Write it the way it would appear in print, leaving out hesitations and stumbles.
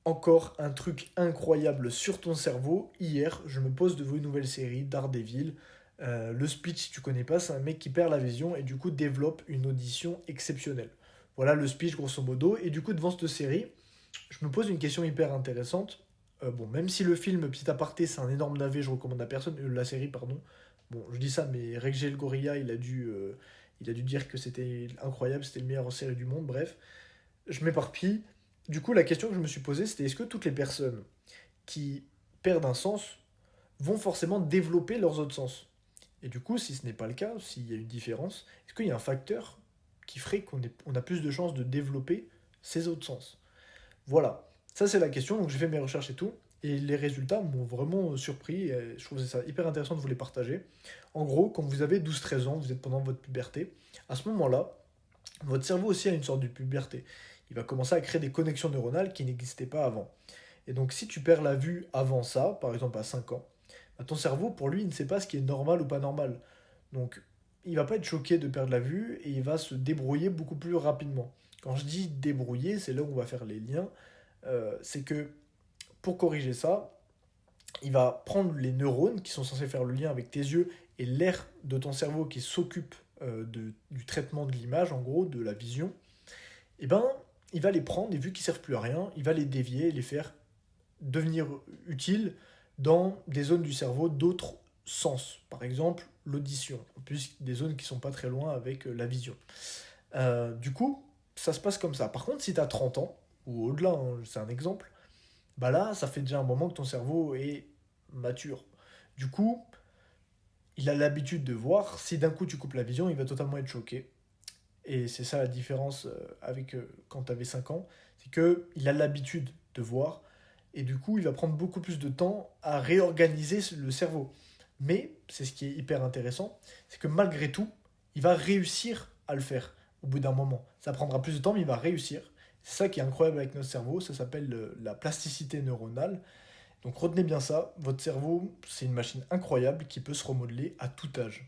Encore un truc incroyable sur ton cerveau. Hier, je me pose devant une nouvelle série, Daredevil. Le speech, si tu connais pas, c'est un mec qui perd la vision et du coup développe une audition exceptionnelle. Voilà le speech grosso modo. Et du coup, devant cette série, je me pose une question hyper intéressante. Bon, même si le film, petit aparté, c'est un énorme navet, je recommande à personne. La série, pardon. Bon, je dis ça, mais Reg le Gorilla, il a dû dire que c'était incroyable, c'était le meilleur série du monde. Bref, je m'éparpille. Du coup, la question que je me suis posée, c'était est-ce que toutes les personnes qui perdent un sens vont forcément développer leurs autres sens? Et du coup, si ce n'est pas le cas, s'il y a une différence, est-ce qu'il y a un facteur qui ferait on a plus de chances de développer ces autres sens? Voilà, ça c'est la question, donc j'ai fait mes recherches et tout, et les résultats m'ont vraiment surpris, et je trouvais ça hyper intéressant de vous les partager. En gros, quand vous avez 12-13 ans, vous êtes pendant votre puberté, à ce moment-là, votre cerveau aussi a une sorte de puberté. Il va commencer à créer des connexions neuronales qui n'existaient pas avant. Et donc si tu perds la vue avant ça, par exemple à 5 ans, bah, ton cerveau, pour lui, il ne sait pas ce qui est normal ou pas normal. Donc il va pas être choqué de perdre la vue et il va se débrouiller beaucoup plus rapidement. Quand je dis débrouiller, c'est là où on va faire les liens. C'est que pour corriger ça, il va prendre les neurones qui sont censés faire le lien avec tes yeux et l'air de ton cerveau qui s'occupe du traitement de l'image, en gros, de la vision, et ben, il va les prendre et vu qu'ils servent plus à rien, il va les dévier et les faire devenir utiles dans des zones du cerveau d'autres sens. Par exemple, l'audition, en plus des zones qui sont pas très loin avec la vision. Du coup, ça se passe comme ça. Par contre, si tu as 30 ans, ou au-delà, hein, c'est un exemple, bah là, ça fait déjà un moment que ton cerveau est mature. Du coup, il a l'habitude de voir. Si d'un coup tu coupes la vision, il va totalement être choqué. Et c'est ça la différence avec quand tu avais 5 ans, c'est que il a l'habitude de voir et du coup il va prendre beaucoup plus de temps à réorganiser le cerveau. Mais c'est ce qui est hyper intéressant, c'est que malgré tout, il va réussir à le faire au bout d'un moment. Ça prendra plus de temps, mais il va réussir. C'est ça qui est incroyable avec notre cerveau, ça s'appelle la plasticité neuronale. Donc retenez bien ça, votre cerveau, c'est une machine incroyable qui peut se remodeler à tout âge.